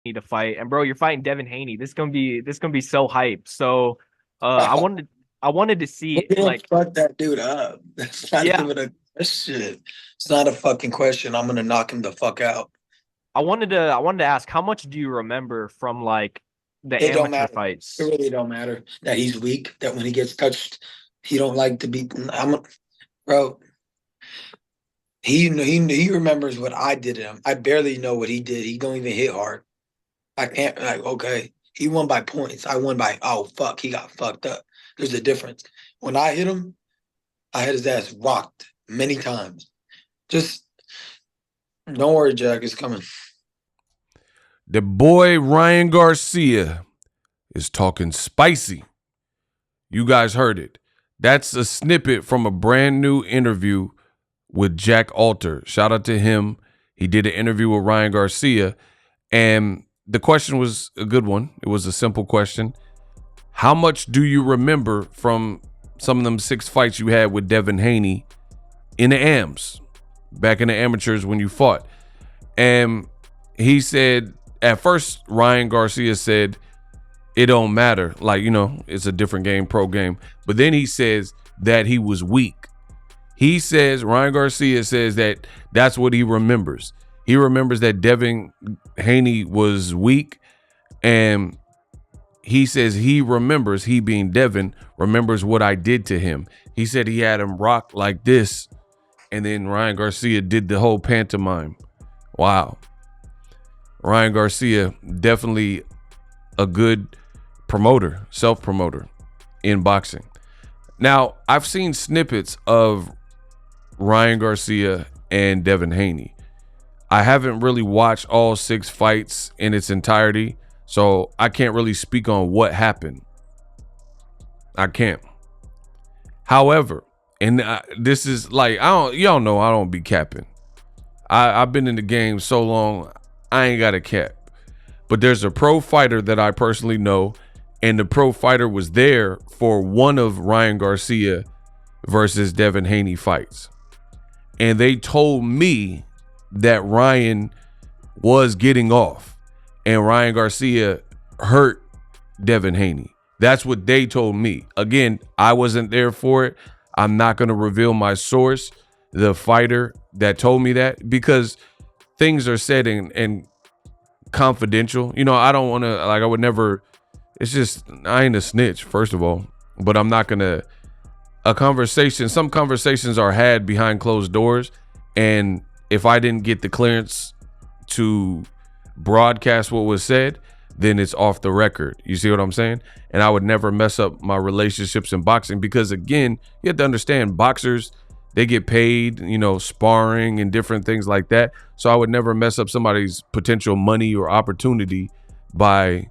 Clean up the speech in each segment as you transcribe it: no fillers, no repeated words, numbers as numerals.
Haney to fight. And bro, you're fighting Devin Haney. This gonna be so hype. So I Wow. wanted to see We didn't like fuck that dude up. That's not yeah, even a question. It's not a fucking question. I'm gonna knock him the fuck out. I wanted to ask how much do you remember from like the It don't amateur matter. It fights? really don't matter that he's weak. That when he gets touched, he don't like to be. Bro. He remembers what I did to him. I barely know what he did. He don't even hit hard. I can't like okay. He won by points. I won by oh fuck. He got fucked up. There's a difference. When I hit him, I had his ass rocked many times. Just don't worry, Jack. It's coming. The boy Ryan Garcia is talking spicy. You guys heard it. That's a snippet from a brand new interview with Jack Alter. Shout out to him. He did an interview with Ryan Garcia, and the question was a good one. It was a simple question. How much do you remember from some of them 6 fights you had with Devin Haney in the AMs, back in the amateurs when you fought? And he said, at first, Ryan Garcia said, it don't matter. Like, it's a different game, pro game. But then he says that he was weak. Ryan Garcia says that that's what he remembers. He remembers that Devin Haney was weak, and he says he being Devin, remembers what I did to him. He said he had him rock like this, and then Ryan Garcia did the whole pantomime. Wow. Ryan Garcia, definitely a good promoter, self-promoter in boxing. Now, I've seen snippets of Ryan Garcia and Devin Haney. I haven't really watched all 6 fights in its entirety, so I can't really speak on what happened. I can't. However, and this is like, y'all know I don't be capping. I've been in the game so long, I ain't got a cap. But there's a pro fighter that I personally know, and the pro fighter was there for one of Ryan Garcia versus Devin Haney fights. And they told me that Ryan was getting off and Ryan Garcia hurt Devin Haney. That's what they told me. Again, I wasn't there for it. I'm not going to reveal my source, the fighter that told me that, because things are said and confidential. I don't want to, I would never, it's just, I ain't a snitch, first of all, but I'm not going to, some conversations are had behind closed doors. And if I didn't get the clearance to broadcast what was said, then it's off the record. You see what I'm saying? And I would never mess up my relationships in boxing because, again, you have to understand boxers, they get paid, sparring and different things like that. So I would never mess up somebody's potential money or opportunity by,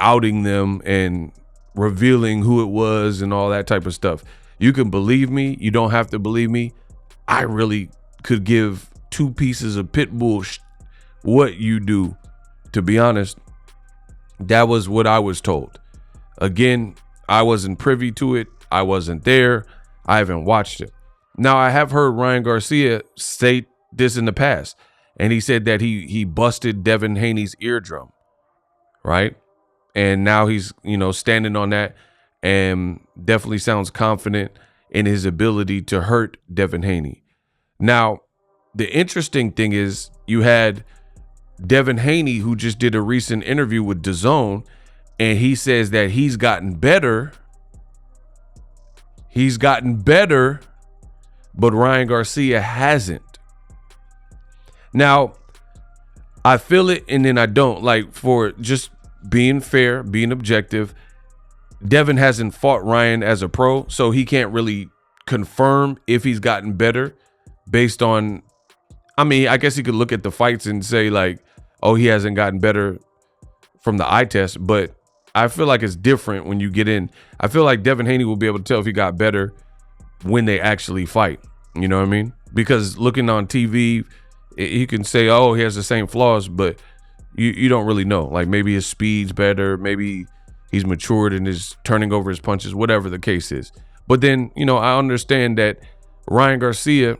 outing them and revealing who it was and all that type of stuff. You can believe me. You don't have to believe me. I really could give 2 pieces of pit bull what you do. To be honest, that was what I was told. Again, I wasn't privy to it. I wasn't there. I haven't watched it. Now, I have heard Ryan Garcia say this in the past, and he said that he busted Devin Haney's eardrum, right? And now he's, standing on that and definitely sounds confident in his ability to hurt Devin Haney. Now, the interesting thing is you had Devin Haney, who just did a recent interview with DAZN, and he says that he's gotten better. He's gotten better, but Ryan Garcia hasn't. Now, I feel it and then I don't. Like, for just being fair, being objective, Devin hasn't fought Ryan as a pro, so he can't really confirm if he's gotten better based on, I guess he could look at the fights and say like, oh, he hasn't gotten better from the eye test, but I feel like it's different when you get in. I feel like Devin Haney will be able to tell if he got better when they actually fight. You know what I mean? Because looking on TV, you can say, oh, he has the same flaws, but you don't really know. Like, maybe his speed's better, maybe he's matured and is turning over his punches, whatever the case is. But then, I understand that Ryan Garcia,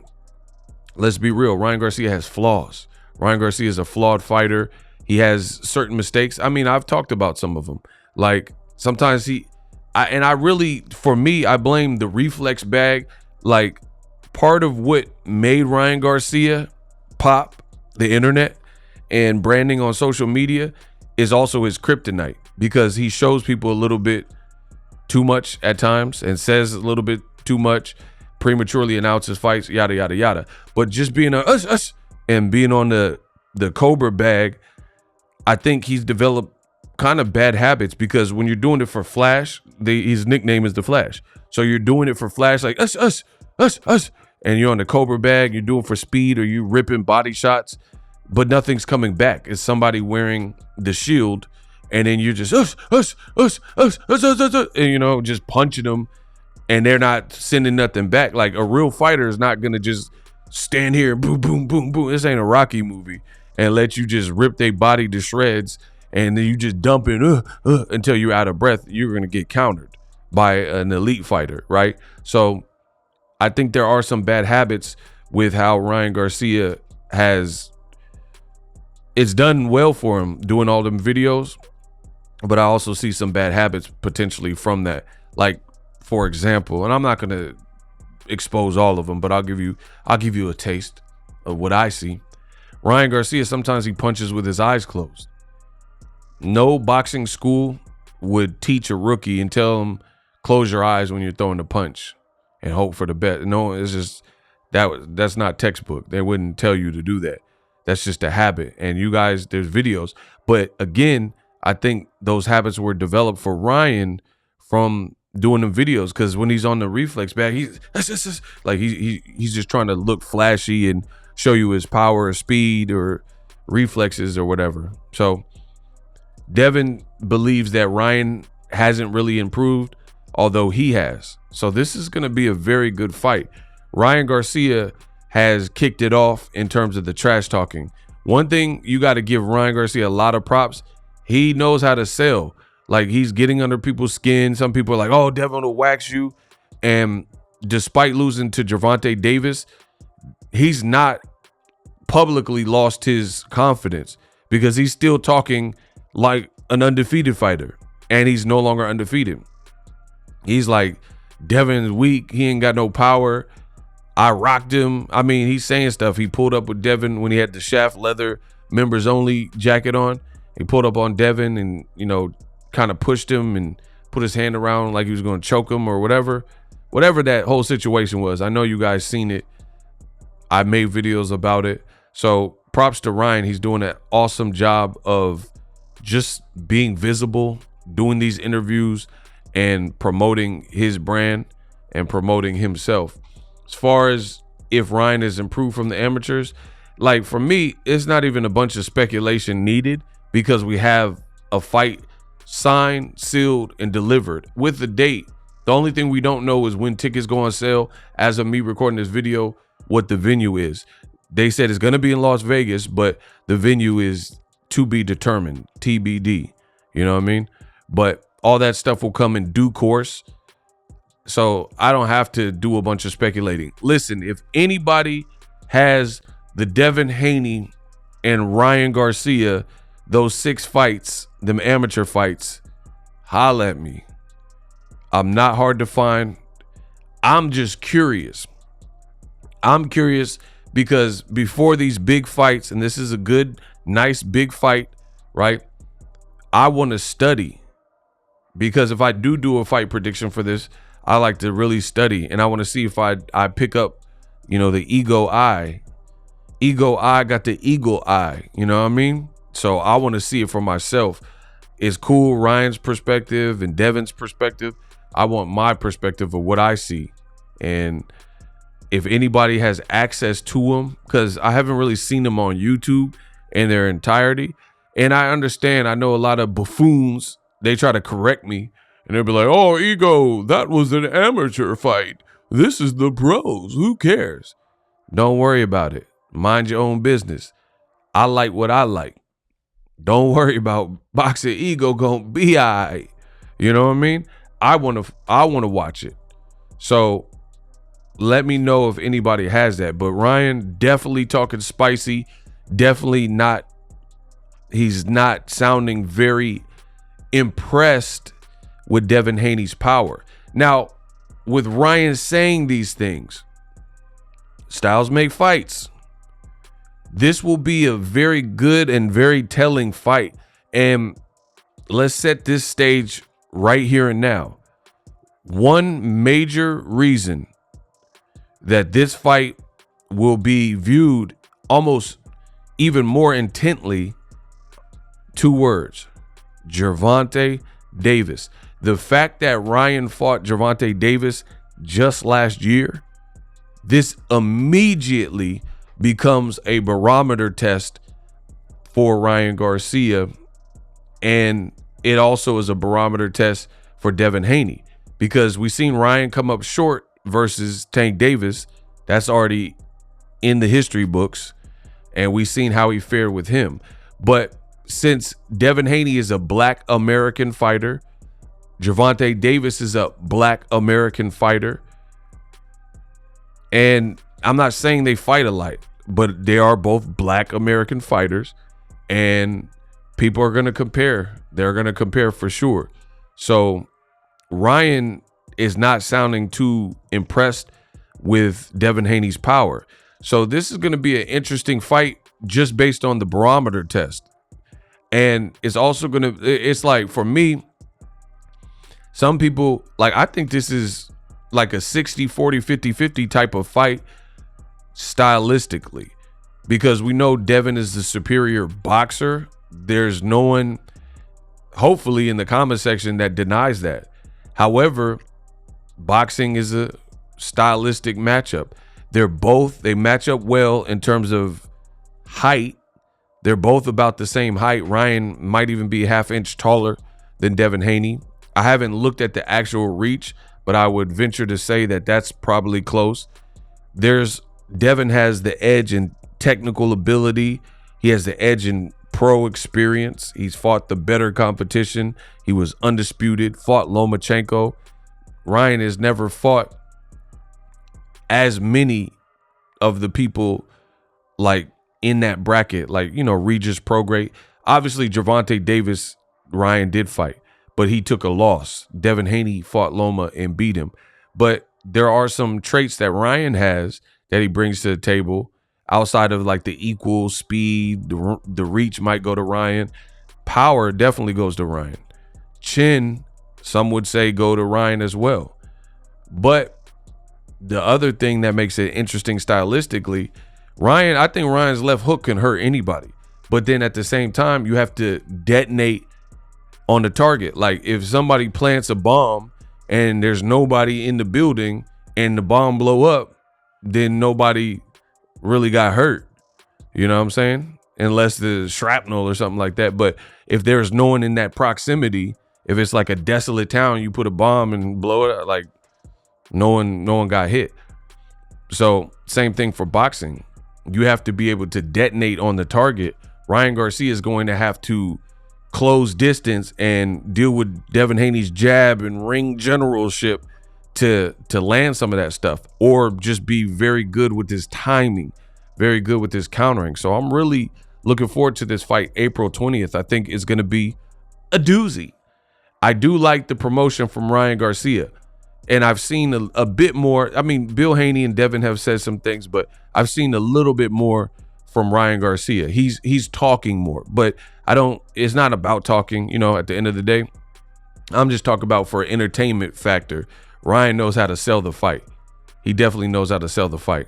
let's be real, Ryan Garcia has flaws. Ryan Garcia is a flawed fighter. He has certain mistakes. I mean, I've talked about some of them. Like sometimes I really, for me, I blame the reflex bag. Like part of what made Ryan Garcia pop the internet and branding on social media is also his kryptonite, because he shows people a little bit too much at times and says a little bit too much, prematurely announces fights, yada yada yada. But just being a us and being on the Cobra bag, I think he's developed kind of bad habits, because when you're doing it for Flash, his nickname is the Flash. So you're doing it for Flash, like us, and you're on the Cobra bag, you're doing for speed, or you ripping body shots, but nothing's coming back. It's somebody wearing the shield, and then you're just us, and just punching them, and they're not sending nothing back. Like a real fighter is not gonna just stand here and boom, boom, boom, boom. This ain't a Rocky movie, and let you just rip their body to shreds, and then you just dump it until you're out of breath. You're gonna get countered by an elite fighter, right? So I think there are some bad habits with how Ryan Garcia has. It's done well for him doing all them videos, but I also see some bad habits potentially from that. Like, for example, and I'm not going to expose all of them, but I'll give you a taste of what I see. Ryan Garcia, sometimes he punches with his eyes closed. No boxing school would teach a rookie and tell him, close your eyes when you're throwing a punch and hope for the best. No, it's just that's not textbook. They wouldn't tell you to do that. That's just a habit. And you guys, there's videos. But again, I think those habits were developed for Ryan from doing the videos, because when he's on the reflex bag, he's just trying to look flashy and show you his power or speed or reflexes or whatever. So Devin believes that Ryan hasn't really improved, although he has. So this is going to be a very good fight. Ryan Garcia has kicked it off in terms of the trash talking. One thing you got to give Ryan Garcia a lot of props. He knows how to sell. Like, he's getting under people's skin. Some people are like, oh, Devin will wax you. And despite losing to Gervonta Davis, he's not publicly lost his confidence, because he's still talking like an undefeated fighter, and he's no longer undefeated. He's like, Devin's weak. He ain't got no power. I rocked him. I mean, he's saying stuff. He pulled up with Devin when he had the Shaft leather members only jacket on. He pulled up on Devin and, kind of pushed him and put his hand around like he was going to choke him or whatever that whole situation was. I know you guys seen it. I made videos about it. So props to Ryan. He's doing an awesome job of just being visible, doing these interviews and promoting his brand and promoting himself. As far as if Ryan has improved from the amateurs, like for me, it's not even a bunch of speculation needed, because we have a fight signed, sealed, and delivered with the date. The only thing we don't know is when tickets go on sale. As of me recording this video, what the venue is. They said it's going to be in Las Vegas, but the venue is to be determined, TBD. You know what I mean? But all that stuff will come in due course. So I don't have to do a bunch of speculating. Listen, if anybody has the Devin Haney and Ryan Garcia, those 6 fights, them amateur fights, holla at me. I'm not hard to find. I'm just curious. I'm curious because before these big fights, and this is a good, nice big fight, right? I want to study, because if I do a fight prediction for this, I like to really study, and I want to see if I pick up, the ego eye. Ego eye got the eagle eye, you know what I mean? So I want to see it for myself. It's cool, Ryan's perspective and Devin's perspective. I want my perspective of what I see. And if anybody has access to them, because I haven't really seen them on YouTube in their entirety. And I understand, I know a lot of buffoons, they try to correct me. And they'll be like, oh, Ego, that was an amateur fight. This is the pros. Who cares? Don't worry about it. Mind your own business. I like what I like. Don't worry about boxing. Ego gonna be all right. You know what I mean? I wanna watch it. So let me know if anybody has that. But Ryan definitely talking spicy. Definitely not he's not sounding very impressed with Devin Haney's power. Now, with Ryan saying these things, styles make fights. This will be a very good and very telling fight. And let's set this stage right here and now. One major reason that this fight will be viewed almost even more intently, 2 words: Gervonta Davis. The fact that Ryan fought Gervonta Davis just last year, this immediately becomes a barometer test for Ryan Garcia, and it also is a barometer test for Devin Haney, because we've seen Ryan come up short versus Tank Davis. That's already in the history books, and we've seen how he fared with him. But since Devin Haney is a Black American fighter, Gervonta Davis is a Black American fighter, and I'm not saying they fight alike, but they are both Black American fighters, and people are going to compare. They're going to compare for sure. So Ryan is not sounding too impressed with Devin Haney's power. So this is going to be an interesting fight just based on the barometer test. And it's also going to, it's like, for me, some people, like, I think this is like a 60-40, 50-50 type of fight stylistically, because we know Devin is the superior boxer. There's no one, hopefully, in the comment section that denies that. However, boxing is a stylistic matchup. They match up well in terms of height. They're both about the same height. Ryan might even be a half-inch taller than Devin Haney. I haven't looked at the actual reach, but I would venture to say that that's probably close. Devin has the edge in technical ability. He has the edge in pro experience. He's fought the better competition. He was undisputed, fought Lomachenko. Ryan has never fought as many of the people like in that bracket, like, you know, Regis Prograis. Obviously, Gervonta Davis, Ryan did fight, but he took a loss. Devin Haney fought Loma and beat him. But there are some traits that Ryan has that he brings to the table outside of like the equal speed. The reach might go to Ryan. Power definitely goes to Ryan. Chin, some would say, go to Ryan as well. But the other thing that makes it interesting stylistically, I think Ryan's left hook can hurt anybody. But then at the same time, you have to detonate on the target. Like, if somebody plants a bomb and there's nobody in the building and the bomb blow up, then nobody really got hurt. You know what I'm saying? Unless the shrapnel or something like that. But if there's no one in that proximity, if it's like a desolate town, you put a bomb and blow it up, like no one got hit. So same thing for boxing. You have to be able to detonate on the target. Ryan Garcia is going to have to close distance and deal with Devin Haney's jab and ring generalship to land some of that stuff, or just be very good with his timing, very good with his countering. So I'm really looking forward to this fight, April 20th. I think it's going to be a doozy. I do like the promotion from Ryan Garcia, and I've seen a bit more. I mean, Bill Haney and Devin have said some things, but I've seen a little bit more from Ryan Garcia. He's talking more, but it's not about talking, you know, at the end of the day. I'm just talking about for entertainment factor. Ryan knows how to sell the fight. He definitely knows how to sell the fight.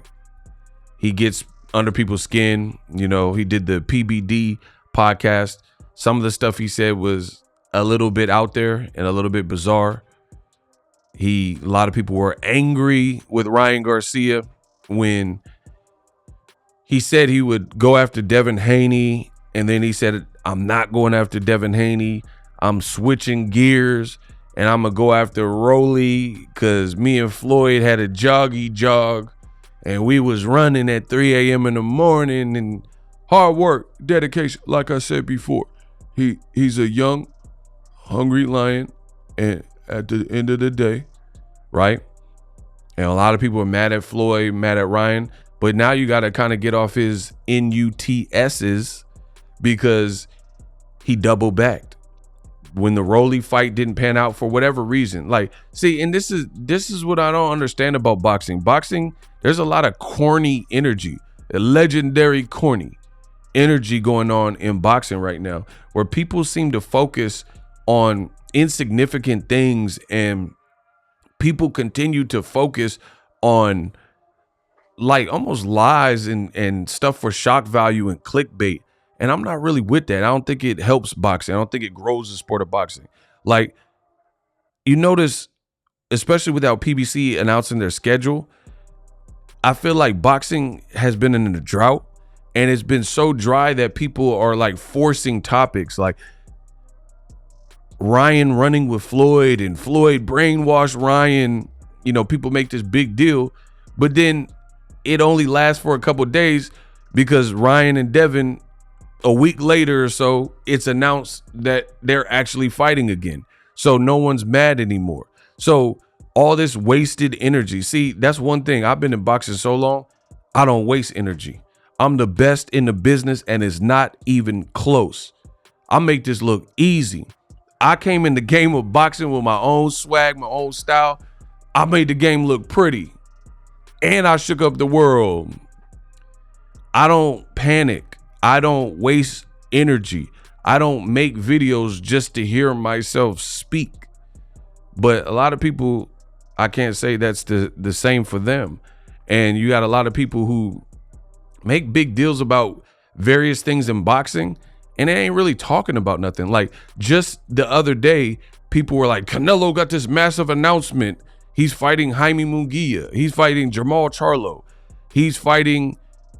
He gets under people's skin. You know, he did the PBD podcast. Some of the stuff he said was a little bit out there and a little bit bizarre. A lot of people were angry with Ryan Garcia when he said he would go after Devin Haney, and then he said, I'm not going after Devin Haney. I'm switching gears, and I'm going to go after Rolly because me and Floyd had a jog, and we was running at 3 a.m. in the morning, and hard work, dedication, like I said before. He's a young, hungry lion, and at the end of the day, right? And a lot of people are mad at Floyd, mad at Ryan, but now you got to kind of get off his NUTSs, because he double backed. When the Rolly fight didn't pan out for whatever reason. Like, see, and this is what I don't understand about boxing. Boxing, there's a lot of corny energy, legendary corny energy going on in boxing right now, where people seem to focus on insignificant things, and people continue to focus on like almost lies and stuff for shock value and clickbait. And I'm not really with that. I don't think it helps boxing. I don't think it grows the sport of boxing. Like, you notice, especially without PBC announcing their schedule, I feel like boxing has been in a drought, and it's been so dry that people are like forcing topics like Ryan running with Floyd and Floyd brainwashed Ryan. You know, people make this big deal, but then it only lasts for a couple of days because Ryan and Devin, a week later or so, it's announced that they're actually fighting again. So no one's mad anymore. So all this wasted energy. See, that's one thing. I've been in boxing so long, I don't waste energy. I'm the best in the business, and it's not even close. I make this look easy. I came in the game of boxing with my own swag, my own style. I made the game look pretty, and I shook up the world. I don't panic. I don't waste energy. I don't make videos just to hear myself speak. But a lot of people, I can't say that's the same for them. And you got a lot of people who make big deals about various things in boxing, and they ain't really talking about nothing. Like, just the other day, people were like, Canelo got this massive announcement. He's fighting Jaime Munguia. He's fighting Jamal Charlo. He's fighting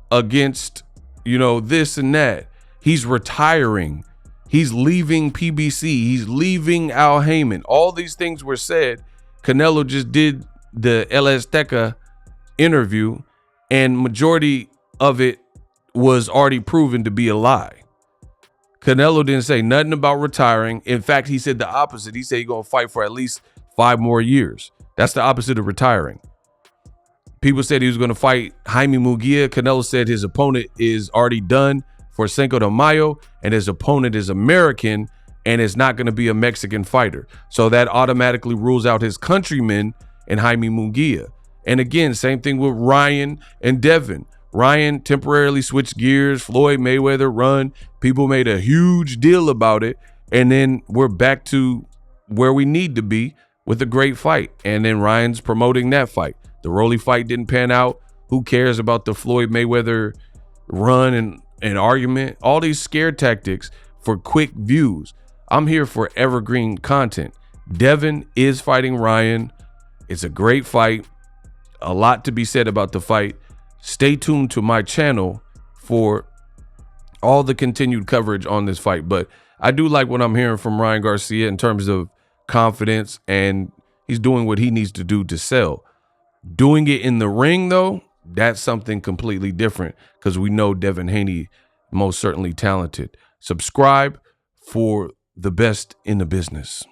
against, you know, this and that. He's retiring. He's leaving PBC. He's leaving Al Heyman. All these things were said. Canelo just did the El Azteca interview, and majority of it was already proven to be a lie. Canelo didn't say nothing about retiring. In fact, he said the opposite. He said he's going to fight for at least 5 more years. That's the opposite of retiring. People said he was going to fight Jaime Munguia. Canelo said his opponent is already done for Cinco de Mayo, and his opponent is American and is not going to be a Mexican fighter. So that automatically rules out his countrymen and Jaime Munguia. And again, same thing with Ryan and Devin. Ryan temporarily switched gears. Floyd Mayweather run. People made a huge deal about it. And then we're back to where we need to be with a great fight. And then Ryan's promoting that fight. The Rolly fight didn't pan out. Who cares about the Floyd Mayweather run and argument? All these scare tactics for quick views. I'm here for evergreen content. Devin is fighting Ryan. It's a great fight. A lot to be said about the fight. Stay tuned to my channel for all the continued coverage on this fight. But I do like what I'm hearing from Ryan Garcia in terms of confidence, and he's doing what he needs to do to sell. Doing it in the ring, though, that's something completely different, because we know Devin Haney most certainly talented. Subscribe for the best in the business.